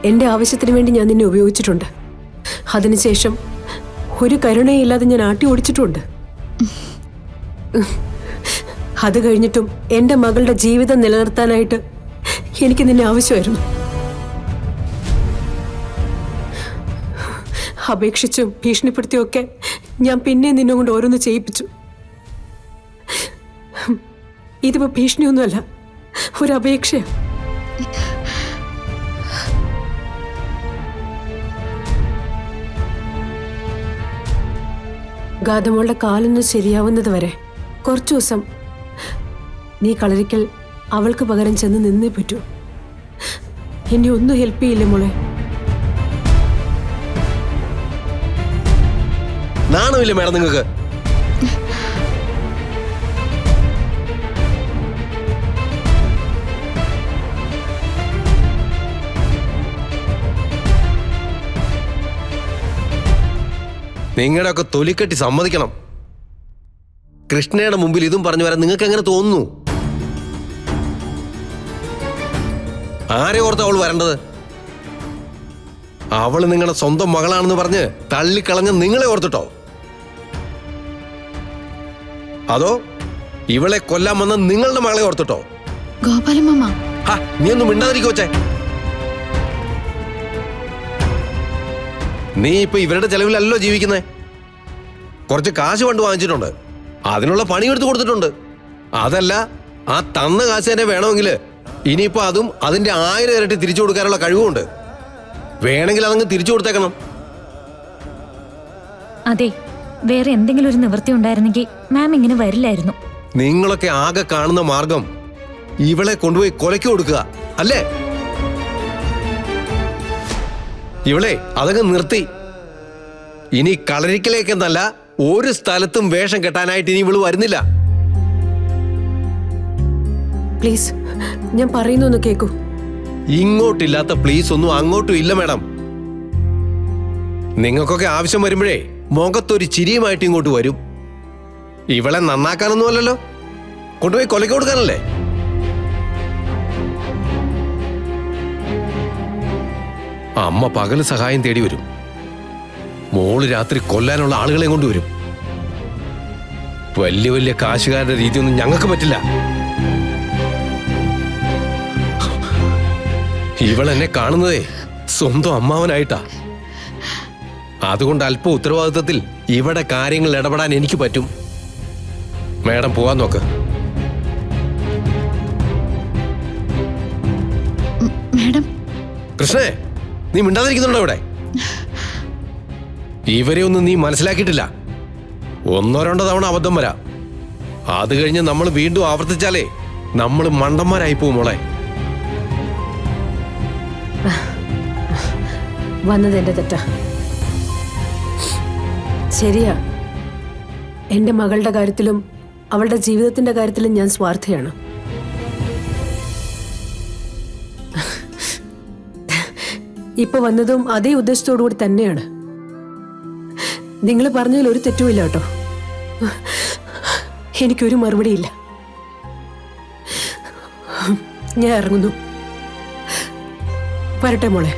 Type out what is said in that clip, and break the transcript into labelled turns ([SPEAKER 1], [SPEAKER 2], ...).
[SPEAKER 1] എൻ്റെ ആവശ്യത്തിന് വേണ്ടി ഞാൻ നിന്നെ ഉപയോഗിച്ചിട്ടുണ്ട്. അതിനുശേഷം ഒരു കരുണയില്ലാതെ ഞാൻ ആട്ടി ഓടിച്ചിട്ടുണ്ട്. അത് കഴിഞ്ഞിട്ടും എൻ്റെ മകളുടെ ജീവിതം നിലനിർത്താനായിട്ട് എനിക്ക് നിന്നെ ആവശ്യമായിരുന്നു. അപേക്ഷിച്ചും ഭീഷണിപ്പെടുത്തിയൊക്കെ ഞാൻ പിന്നെ നിന്നെ കൊണ്ട് ഓരോന്ന് ചെയ്യിപ്പിച്ചു. ഇതിപ്പോ ഭീഷണിയൊന്നുമല്ല, ഒരു അപേക്ഷയാണ്. ഗാതമോളുടെ കാലൊന്ന് ശരിയാവുന്നത് വരെ കുറച്ചു ദിവസം നീ കളരിക്കൽ അവൾക്ക് പകരം ചെന്ന് നിന്നേ പറ്റൂ. എന്നെ ഒന്നും ഹെൽപ്പ് ചെയ്യില്ലേ മോളെ?
[SPEAKER 2] നാണമില്ലേ മേഡം നിങ്ങൾക്ക്? നിങ്ങളുടെ ഒക്കെ തൊലിക്കെട്ടി സമ്മതിക്കണം. കൃഷ്ണയുടെ മുമ്പിൽ ഇതും പറഞ്ഞു വരാൻ നിങ്ങൾക്ക് എങ്ങനെ തോന്നുന്നു? ആരെ ഓർത്ത് അവൾ വരേണ്ടത്? അവള് നിങ്ങളുടെ സ്വന്തം മകളാണെന്ന് പറഞ്ഞ് തള്ളിക്കളഞ്ഞ നിങ്ങളെ ഓർത്തിട്ടോ? അതോ ഇവളെ കൊല്ലാൻ വന്ന നിങ്ങളുടെ മകളെ ഓർത്തിട്ടോ?
[SPEAKER 3] ഗോപാലമ്മ,
[SPEAKER 2] നീ ഒന്നും മിണ്ടാതിരിക്കോച്ചേ. നീ ഇപ്പൊ ഇവരുടെ ചെലവിലല്ലോ ജീവിക്കുന്നേ. കുറച്ച് കാശ് കൊണ്ട് വാങ്ങിച്ചിട്ടുണ്ട്, അതിനുള്ള പണിയെടുത്ത് കൊടുത്തിട്ടുണ്ട്. അതല്ല, ആ തന്ന കാശ് തന്നെ വേണമെങ്കിൽ ഇനിയിപ്പോ അതും അതിന്റെ 1000 ഇരട്ടി തിരിച്ചു കൊടുക്കാനുള്ള കഴിവുമുണ്ട്. വേണമെങ്കിൽ അതങ്ങ് തിരിച്ചു കൊടുത്തേക്കണം.
[SPEAKER 3] അതെ, വേറെ എന്തെങ്കിലും ഒരു നിവൃത്തി ഉണ്ടായിരുന്നെങ്കിൽ മാം ഇങ്ങനെ വരില്ലായിരുന്നു.
[SPEAKER 2] നിങ്ങളൊക്കെ ആകെ കാണുന്ന മാർഗം ഇവളെ കൊണ്ടുപോയി കൊലയ്ക്ക് കൊടുക്കുക അല്ലേ? ഇവളെ അതങ്ങ് നിർത്തി. ഇനി കളരിക്കലേക്കെന്നല്ല ഒരു സ്ഥലത്തും വേഷം കെട്ടാനായിട്ട് ഇനി ഇവള് വരുന്നില്ല.
[SPEAKER 1] പ്ലീസ്, ഞാൻ പറയുന്നൊന്ന് കേക്കൂ.
[SPEAKER 2] ഇങ്ങോട്ടില്ലാത്ത പ്ലീസ് ഒന്നും അങ്ങോട്ടും ഇല്ല മേഡം. നിങ്ങൾക്കൊക്കെ ആവശ്യം വരുമ്പോഴേ മുഖത്തൊരു ചിരിയുമായിട്ട് ഇങ്ങോട്ട് വരും. ഇവളെ നന്നാക്കാനൊന്നും അല്ലല്ലോ, കൊണ്ടുപോയി കൊലയ്ക്ക് കൊടുക്കാനല്ലേ? അമ്മ പകല് സഹായം തേടി വരും, മോള് രാത്രി കൊല്ലാനുള്ള ആളുകളെ കൊണ്ടുവരും. വലിയ വലിയ കാശുകാരുടെ രീതിയൊന്നും ഞങ്ങൾക്ക് പറ്റില്ല. ഇവളെന്നെ കാണുന്നതേ സ്വന്തം അമ്മാവനായിട്ടാ. അതുകൊണ്ട് അല്പം ഉത്തരവാദിത്വത്തിൽ ഇവിടെ കാര്യങ്ങൾ ഇടപെടാൻ എനിക്ക് പറ്റും. മേഡം പോവാൻ നോക്ക്. കൃഷ്ണേ, നീ മിണ്ടാതിരിക്കുന്നുണ്ടോ ഇവിടെ? ഇവരെ ഒന്നും നീ മനസ്സിലാക്കിയിട്ടില്ല. 1-2 തവണ അബദ്ധം വരാം. അത് കഴിഞ്ഞ് നമ്മൾ വീണ്ടും ആവർത്തിച്ചാലേ നമ്മൾ മണ്ടന്മാരായി പോവും മോളെ.
[SPEAKER 1] വന്നത് എന്റെ തെറ്റാ. ശരിയാ, എന്റെ മകളുടെ കാര്യത്തിലും അവളുടെ ജീവിതത്തിന്റെ കാര്യത്തിലും ഞാൻ സ്വാർത്ഥയാണ്. ഇപ്പൊ വന്നതും അതേ ഉദ്ദേശത്തോടു കൂടി തന്നെയാണ്. നിങ്ങൾ പറഞ്ഞതിൽ ഒരു തെറ്റുമില്ല കേട്ടോ. എനിക്കൊരു മറുപടിയില്ല. ഞാൻ ഇറങ്ങുന്നു. വരട്ടെ മോളെ.